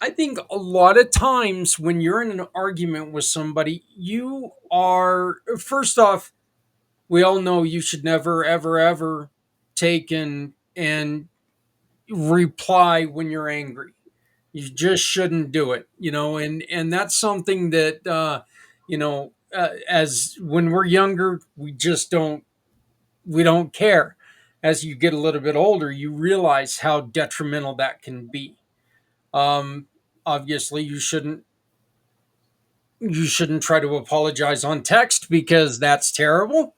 Speaker 2: I think a lot of times when you're in an argument with somebody, you are, first off, we all know you should never, ever, ever take and reply when you're angry. You just shouldn't do it, and that's something that as when we're younger, we don't care. As you get a little bit older, you realize how detrimental that can be. Um, Obviously, you shouldn't try to apologize on text because that's terrible,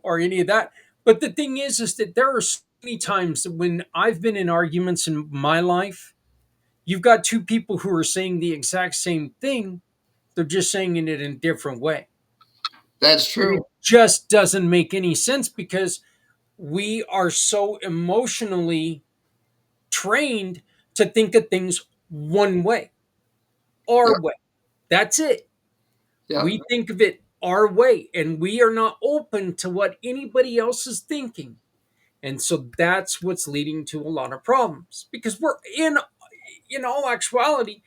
Speaker 2: or any of that. But the thing is that there are so many times when I've been in arguments in my life. You've got two people who are saying the exact same thing. They're just saying it in a different way.
Speaker 4: That's
Speaker 2: And it
Speaker 4: true.
Speaker 2: just doesn't make any sense because we are so emotionally trained to think of things one way, our
Speaker 4: Yep.
Speaker 2: way. That's it.
Speaker 4: Yep.
Speaker 2: We think of it our way, and we are not open to what anybody else is thinking. And so that's what's leading to a lot of problems because in all actuality,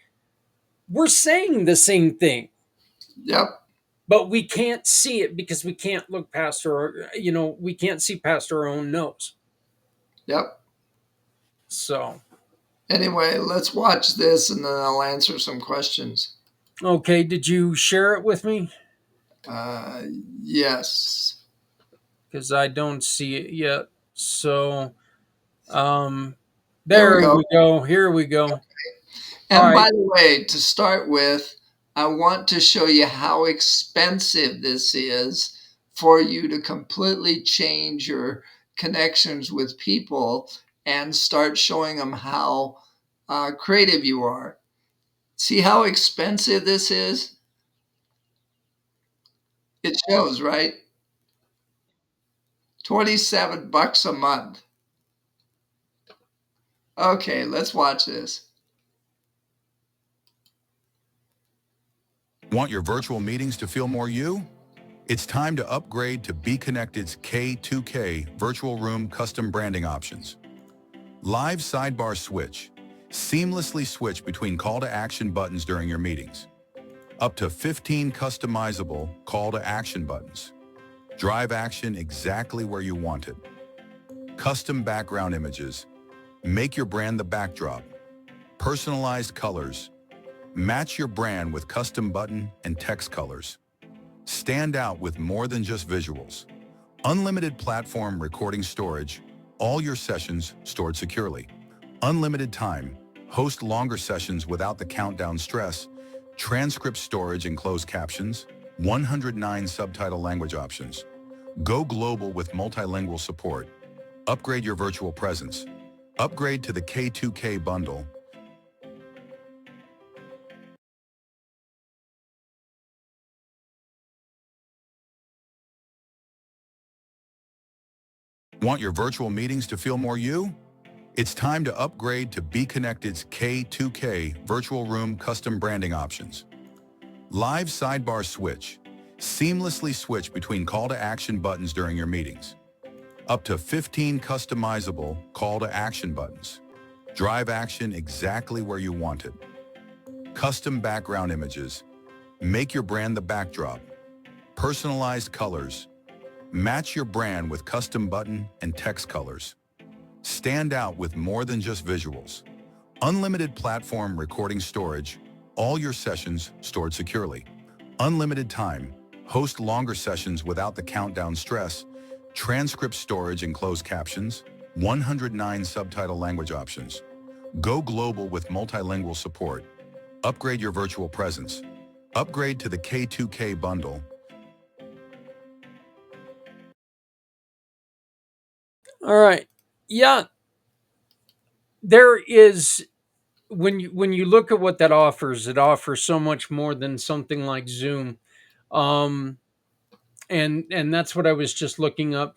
Speaker 2: we're saying the same thing,
Speaker 4: Yep.
Speaker 2: but we can't see it because we can't look past we can't see past our own nose.
Speaker 4: Yep.
Speaker 2: So,
Speaker 4: Anyway, let's watch this and then I'll answer some questions.
Speaker 2: okay, did you share it with me?
Speaker 4: Uh, yes.
Speaker 2: Because I don't see it yet. So, um,
Speaker 4: There we
Speaker 2: there
Speaker 4: go.
Speaker 2: we go. Here we go. All
Speaker 4: And
Speaker 2: right.
Speaker 4: by the way, to start with, I want to show you how expensive this is for you to completely change your connections with people and start showing them how creative you are. See how expensive this is? It shows, right? $27 a month. Okay, let's watch this.
Speaker 6: Want your virtual meetings to feel more you? It's time to upgrade to Be Connected's K2K Virtual Room Custom Branding Options. Live sidebar switch. Seamlessly switch between call to action buttons during your meetings. Up to 15 customizable call to action buttons. Drive action exactly where you want it. Custom background images. Make your brand the backdrop. Personalized colors. Match your brand with custom button and text colors. Stand out with more than just visuals. Unlimited platform recording storage, all your sessions stored securely. Unlimited time, host longer sessions without the countdown stress, transcript storage and closed captions, 109 subtitle language options. Go global with multilingual support. Upgrade your virtual presence. Upgrade to the K2K bundle. Want your virtual meetings to feel more you? It's time to upgrade to Be Connected's K2K Virtual Room Custom Branding Options. Live sidebar switch. Seamlessly switch between call to action buttons during your meetings. Up to 15 customizable call to action buttons. Drive action exactly where you want it. Custom background images. Make your brand the backdrop. Personalized colors. Match your brand with custom button and text colors. Stand out with more than just visuals. Unlimited platform recording storage, all your sessions stored securely. Unlimited time, host longer sessions without the countdown stress, transcript storage and closed captions, 109 subtitle language options. Go global with multilingual support. Upgrade your virtual presence. Upgrade to the K2K bundle.
Speaker 2: All right. Yeah, there is when you look at what that offers, it offers so much more than something like Zoom. Um and that's what I was just looking up.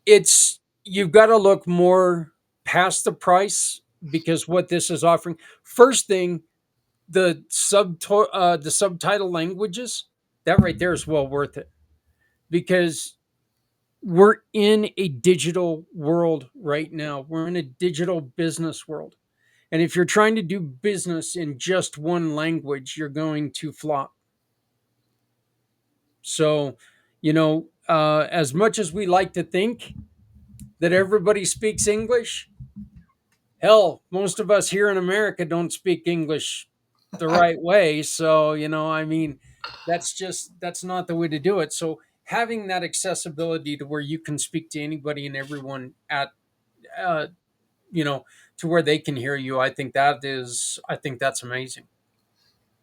Speaker 2: It's You've got to look more past the price because what this is offering. First thing, the subtitle languages, that right there is well worth it because we're in a digital world right now. We're in a digital business world. And if you're trying to do business in just one language, you're going to flop. So, as much as we like to think that everybody speaks English, Hell, most of us here in America don't speak English the right way. So, I mean, that's not the way to do it. So, having that accessibility to where you can speak to anybody and everyone at, uh, you know, to where they can hear you, I think that's amazing.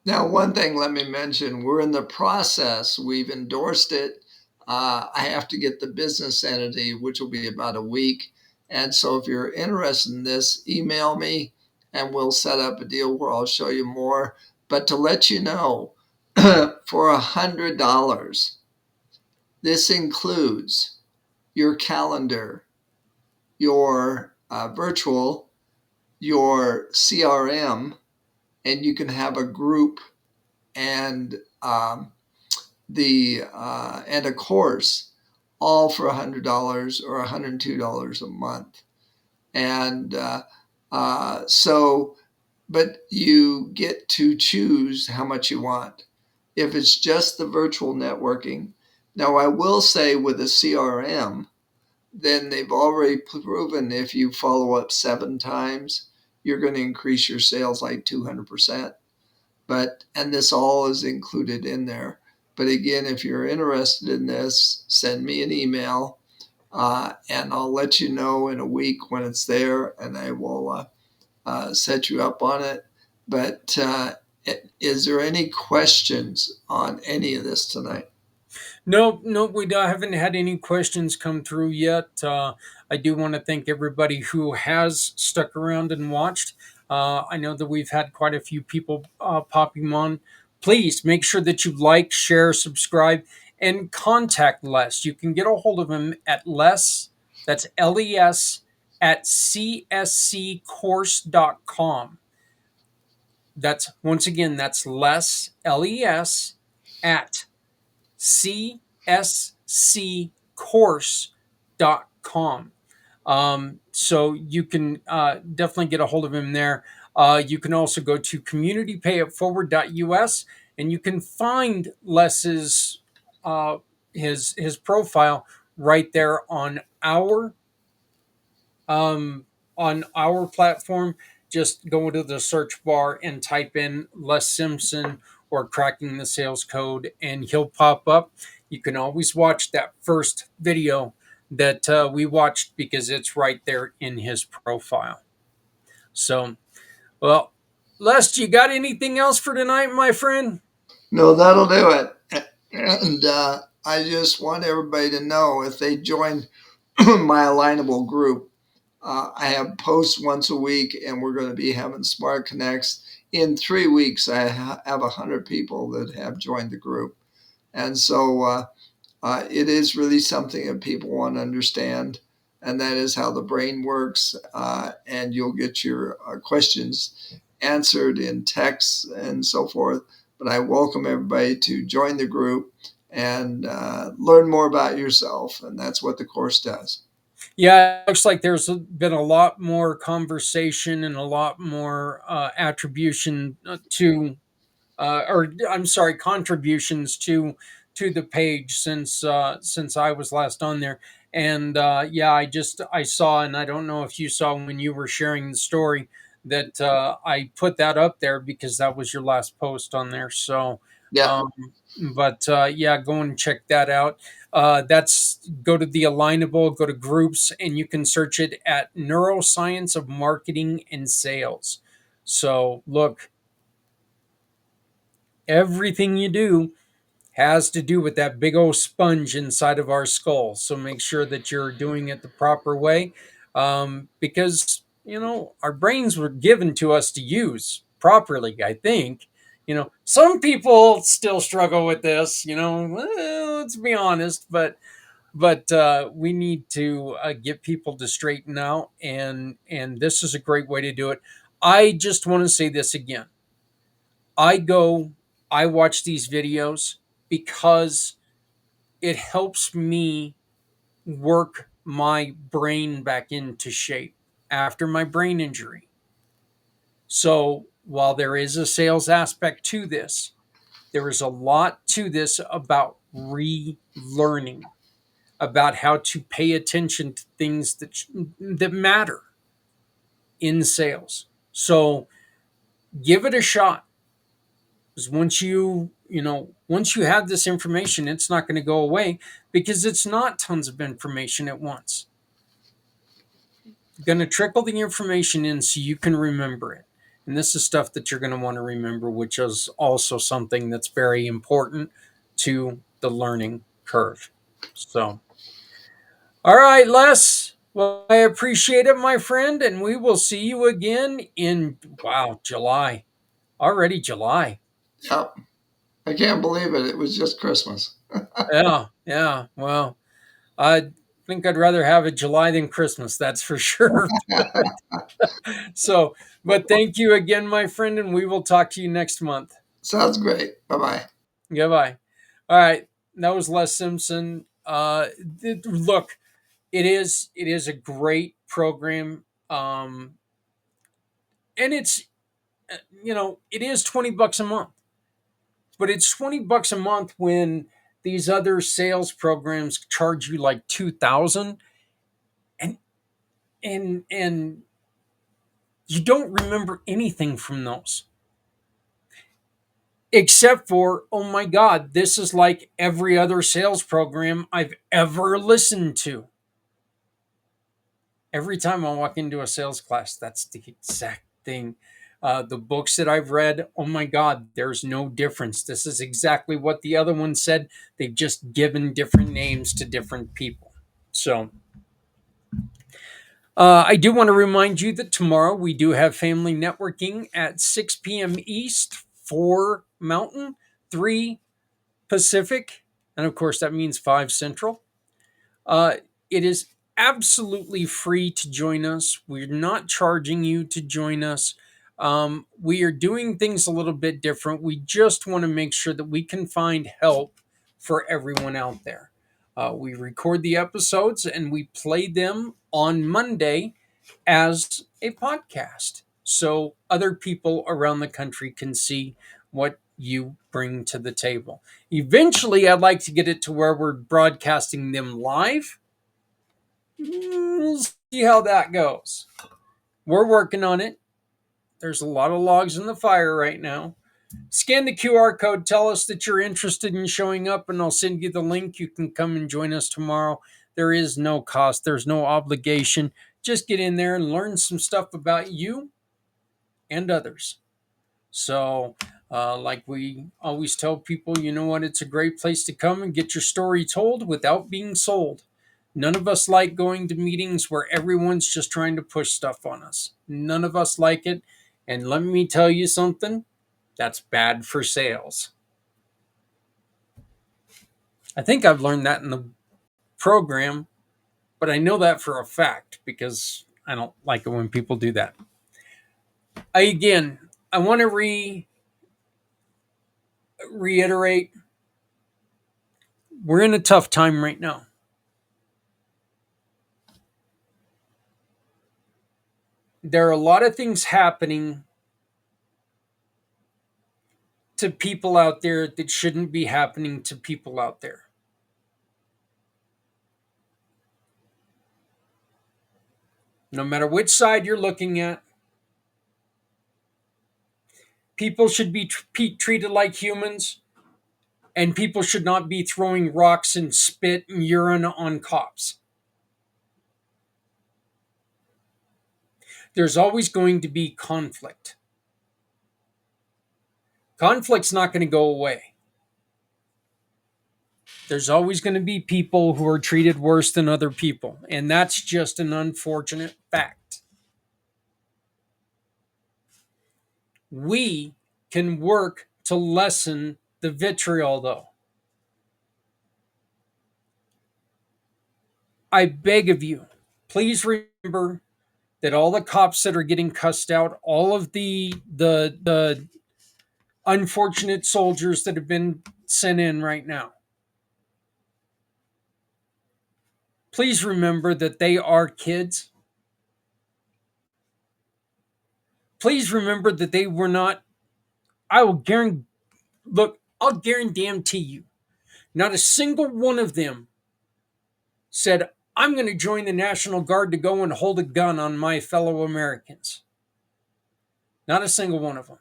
Speaker 4: Now, one thing let me mention, we're in the process. We've endorsed it. I have to get the business entity, which will be about a week. And so if you're interested in this, email me and we'll set up a deal where I'll show you more. But to let you know, for $100, this includes your calendar, your virtual, your CRM, and you can have a group and and a course, all for $100 or $102 a month. And so, but you get to choose how much you want. If it's just the virtual networking, now I will say with a CRM, then they've already proven if you follow up 7 times, you're going to increase your sales like 200%. And this all is included in there. But again, if you're interested in this, send me an email, and I'll let you know in a week when it's there, and I will set you up on it. But is there any questions on any of this tonight?
Speaker 2: No, no, haven't had any questions come through yet. I do want to thank everybody who has stuck around and watched. I know that we've had quite a few people popping on. Please make sure that you like, share, subscribe, and contact Les. You can get a hold of him at Les, that's LES, at csccourse.com. That's once again, that's Les, LES, at csccourse.com. So you can definitely get a hold of him there. You can also go to communitypayitforward.us and you can find Les's his profile right there um, on our platform. Just go into the search bar and type in Les Simpson or cracking the sales code, and he'll pop up. You can always watch that first video that we watched because it's right there in his profile. So, well, Les, you got anything else for tonight, my friend?
Speaker 4: No, that'll do it. And I just want everybody to know if they join my alignable group, I have posts once a week, and we're going to be having Smart Connects. In 3 weeks, I have 100 people that have joined the group. And so it is really something that people want to understand, and that is how the brain works. And you'll get your questions answered in text and so forth. But I welcome everybody to join the group and learn more about yourself. And that's what the course does.
Speaker 2: Yeah, it looks like there's been a lot more conversation and a lot more attribution to or I'm sorry, contributions to the page since I was last on there. And yeah, I saw, and I don't know if you saw when you were sharing the story that I put that up there because that was your last post on there. So,
Speaker 4: Yeah.
Speaker 2: um, but yeah, go and check that out. That's go to the Alignable, go to groups, and you can search it at Neuroscience of Marketing and Sales. So look, everything you do has to do with that big old sponge inside of our skull. So make sure that you're doing it the proper way, because our brains were given to us to use properly. I think some people still struggle with this. Well, let's be honest, but we need to get people to straighten out, and this is a great way to do it. I just want to say this again. I go, I watch these videos because it helps me work my brain back into shape after my brain injury. So while there is a sales aspect to this, there is a lot to this about relearning, about how to pay attention to things that matter in sales. So give it a shot. Because once you have this information, it's not going to go away, because it's not tons of information at once. You're going to trickle the information in so you can remember it. And this is stuff that you're going to want to remember, which is also something that's very important to the learning curve. So, all right, Les. Well, I appreciate it, my friend, and we will see you again in, July. Already July.
Speaker 4: Yep. I can't believe it. It was just Christmas.
Speaker 2: Yeah. Well, I think I'd rather have it July than Christmas, that's for sure. But thank you again, my friend, and we will talk to you next month.
Speaker 4: Sounds great. Bye-bye.
Speaker 2: Goodbye. All right. That was Les Simpson. Look, it is a great program. And it's, it is $20 a month, but it's $20 a month when these other sales programs charge you like $2,000, and you don't remember anything from those. Except for, oh my God, this is like every other sales program I've ever listened to. Every time I walk into a sales class, that's the exact thing. The books that I've read, oh my God, there's no difference. This is exactly what the other one said. They've just given different names to different people. So, I do want to remind you that tomorrow we do have family networking at 6 p.m. East, 4 Mountain, 3 Pacific, and of course that means 5 Central. It is absolutely free to join us. We're not charging you to join us. We are doing things a little bit different. We just want to make sure that we can find help for everyone out there. We record the episodes and we play them on Monday as a podcast, so other people around the country can see what you bring to the table. Eventually, I'd like to get it to where we're broadcasting them live. We'll see how that goes. We're working on it. There's a lot of logs in the fire right now. Scan the QR code, tell us that you're interested in showing up, and I'll send you the link. You can come and join us tomorrow. There is no cost, there's no obligation. Just get in there and learn some stuff about you and others. So, like we always tell people, you know what? It's a great place to come and get your story told without being sold. None of us like going to meetings where everyone's just trying to push stuff on us. None of us like it. And let me tell you something, that's bad for sales. I think I've learned that in the program, but I know that for a fact because I don't like it when people do that. I want to reiterate, we're in a tough time right now. There are a lot of things happening to people out there that shouldn't be happening to people out there. No matter which side you're looking at, people should be treated like humans, and people should not be throwing rocks and spit and urine on cops. There's always going to be conflict. Conflict's not going to go away. There's always going to be people who are treated worse than other people, and that's just an unfortunate fact. We can work to lessen the vitriol, though. I beg of you, please remember that all the cops that are getting cussed out, all of the unfortunate soldiers that have been sent in right now, please remember that they are kids. Please remember that they were not, I'll guarantee you, not a single one of them said, I'm going to join the National Guard to go and hold a gun on my fellow Americans. Not a single one of them.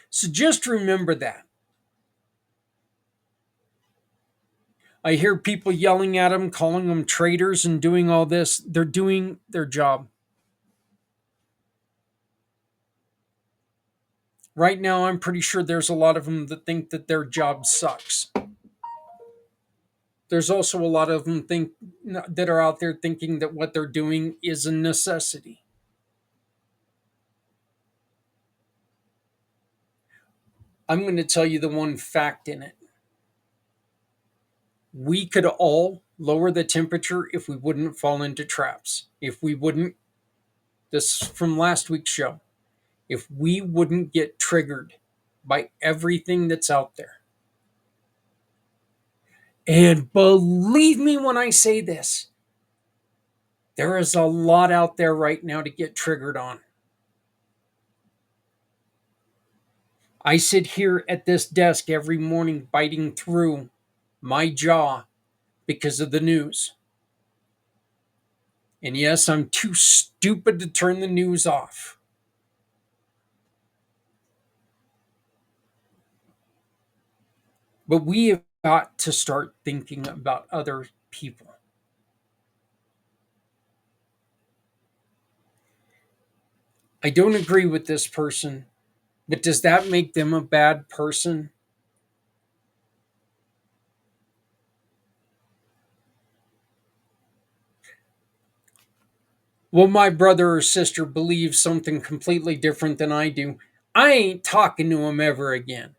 Speaker 2: So just remember that. I hear people yelling at them, calling them traitors and doing all this. They're doing their job. Right now, I'm pretty sure there's a lot of them that think that their job sucks. There's also a lot of them that are out there thinking that what they're doing is a necessity. I'm going to tell you the one fact in it. We could all lower the temperature if we wouldn't fall into traps. If we wouldn't, this is from last week's show, if we wouldn't get triggered by everything that's out there. And believe me when I say this, there is a lot out there right now to get triggered on. I sit here at this desk every morning biting through my jaw because of the news. And yes, I'm too stupid to turn the news off. But we have got to start thinking about other people. I don't agree with this person, but does that make them a bad person? Well, my brother or sister believes something completely different than I do. I ain't talking to him ever again.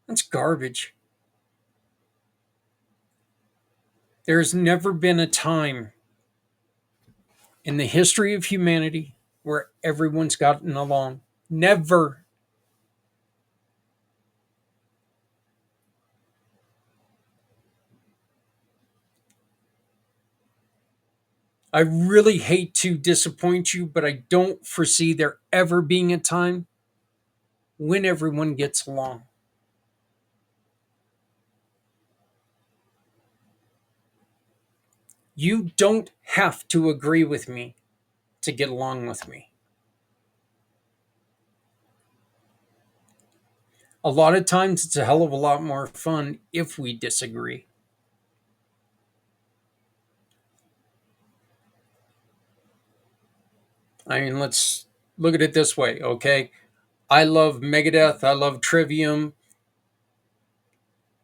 Speaker 2: That's garbage. There's never been a time in the history of humanity where everyone's gotten along. Never. I really hate to disappoint you, but I don't foresee there ever being a time when everyone gets along. You don't have to agree with me to get along with me. A lot of times it's a hell of a lot more fun if we disagree. I mean, let's look at it this way, okay? I love Megadeth, I love Trivium.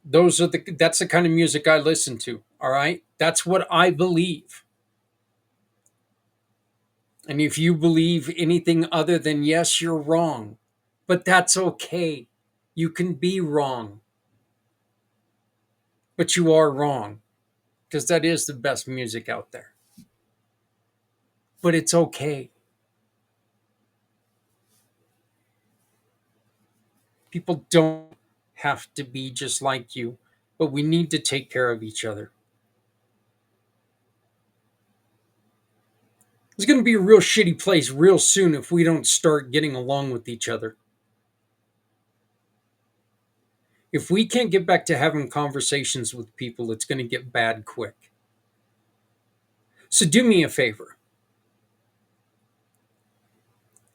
Speaker 2: That's the kind of music I listen to, all right? That's what I believe. And if you believe anything other than yes, you're wrong. But that's okay. You can be wrong. But you are wrong. Because that is the best music out there. But it's okay. People don't have to be just like you, but we need to take care of each other. It's going to be a real shitty place real soon if we don't start getting along with each other. If we can't get back to having conversations with people, it's going to get bad quick. So do me a favor.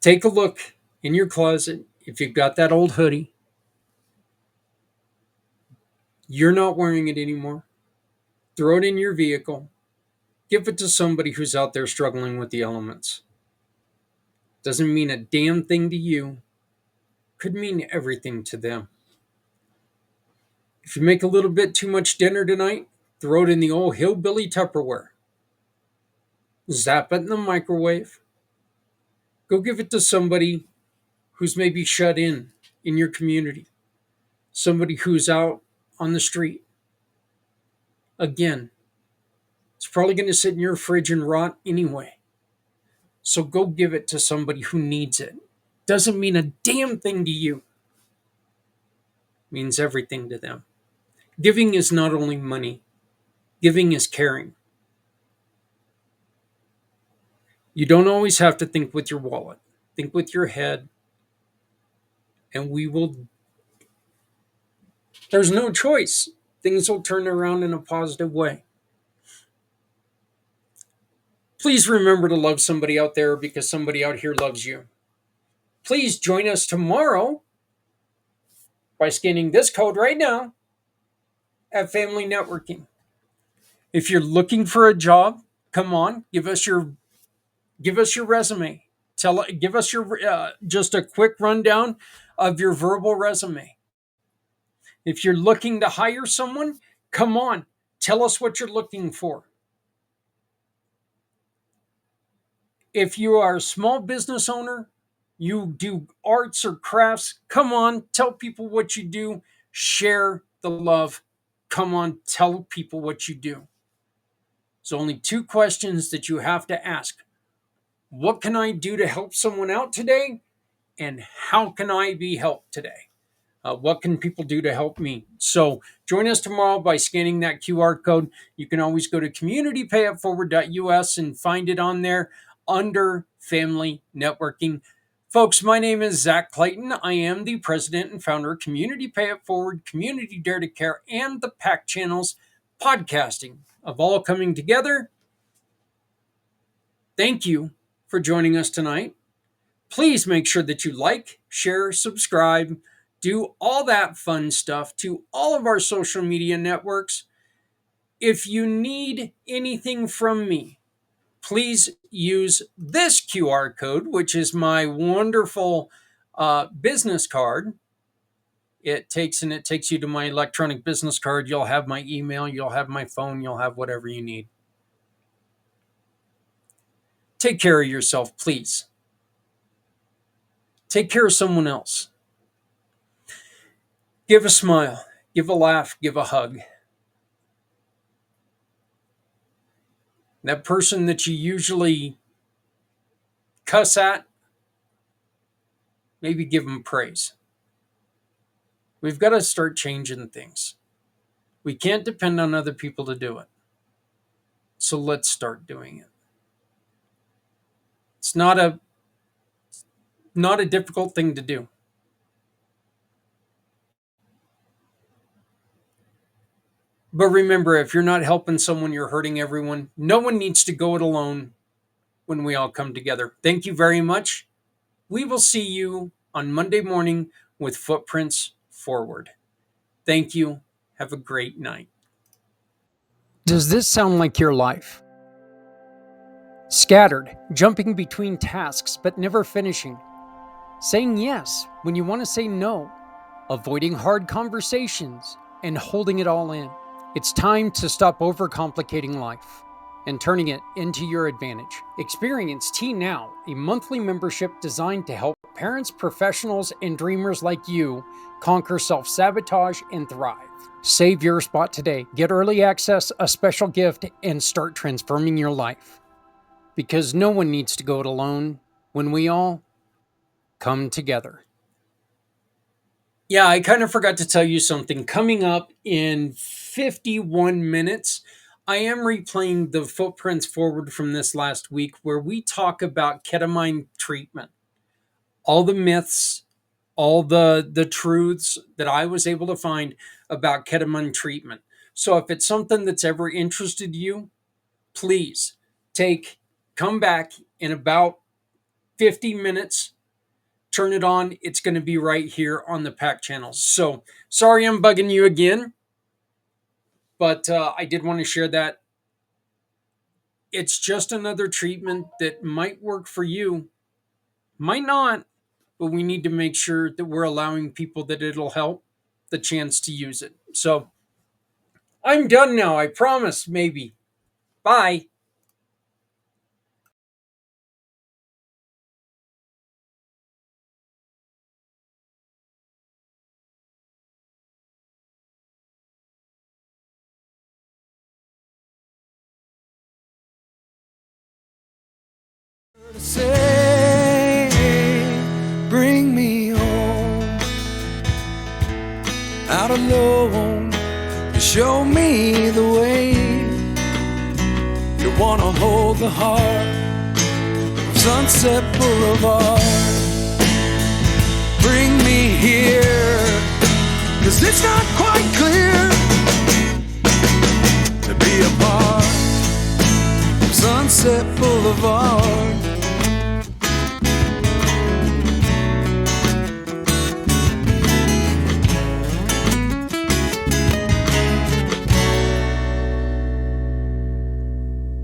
Speaker 2: Take a look in your closet. If you've got that old hoodie, you're not wearing it anymore. Throw it in your vehicle. Give it to somebody who's out there struggling with the elements. Doesn't mean a damn thing to you. Could mean everything to them. If you make a little bit too much dinner tonight, throw it in the old hillbilly Tupperware. Zap it in the microwave. Go give it to somebody who's maybe shut in your community. Somebody who's out on the street. Again, it's probably going to sit in your fridge and rot anyway. So go give it to somebody who needs it. Doesn't mean a damn thing to you. It means everything to them. Giving is not only money. Giving is caring. You don't always have to think with your wallet. Think with your head. and there's no choice. Things will turn around in a positive way. Please remember to love somebody out there because somebody out here loves you. Please join us tomorrow by scanning this code right now at Family Networking. If you're looking for a job, come on, give us your resume. Give us your just a quick rundown of your verbal resume. If you're looking to hire someone, come on, tell us what you're looking for. If you are a small business owner, you do arts or crafts, come on, tell people what you do, share the love. Come on, tell people what you do. There's only 2 questions that you have to ask. What can I do to help someone out today? And how can I be helped today? What can people do to help me? So join us tomorrow by scanning that QR code. You can always go to communitypayupforward.us and find it on there under Family Networking. Folks, my name is Zak Clayton. I am the president and founder of Community Pay It Forward, Community Dare to Care, and the PAC Channels podcasting of all coming together. Thank you for joining us tonight. Please make sure that you like, share, subscribe, do all that fun stuff to all of our social media networks. If you need anything from me, please use this QR code, which is my wonderful business card. It takes you to my electronic business card. You'll have my email, you'll have my phone, you'll have whatever you need. Take care of yourself, please. Take care of someone else. Give a smile, give a laugh, give a hug. That person that you usually cuss at, maybe give them praise. We've got to start changing things. We can't depend on other people to do it. So let's start doing it. It's not a difficult thing to do. But remember, if you're not helping someone, you're hurting everyone. No one needs to go it alone when we all come together. Thank you very much. We will see you on Monday morning with Footprints Forward. Thank you. Have a great night. Does this sound like your life? Scattered, jumping between tasks but never finishing. Saying yes when you want to say no. Avoiding hard conversations and holding it all in. It's time to stop overcomplicating life and turning it into your advantage. Experience T Now, a monthly membership designed to help parents, professionals, and dreamers like you conquer self-sabotage and thrive. Save your spot today. Get early access, a special gift, and start transforming your life. Because no one needs to go it alone when we all come together. Yeah, I kind of forgot to tell you something. Coming up in 51 minutes, I am replaying the Footprints Forward from this last week where we talk about ketamine treatment. All the myths, all the truths that I was able to find about ketamine treatment. So if it's something that's ever interested you, please come back in about 50 minutes. Turn it on. It's going to be right here on the PAC channels. So sorry I'm bugging you again, but I did want to share that. It's just another treatment that might work for you, might not, but we need to make sure that we're allowing people that it'll help the chance to use it. So I'm done now. I promise, maybe. Bye.
Speaker 3: Say, bring me home, out alone, show me the way. You wanna hold the heart of Sunset Boulevard. bring me here, 'cause it's not quite clear to be a part of Sunset Boulevard.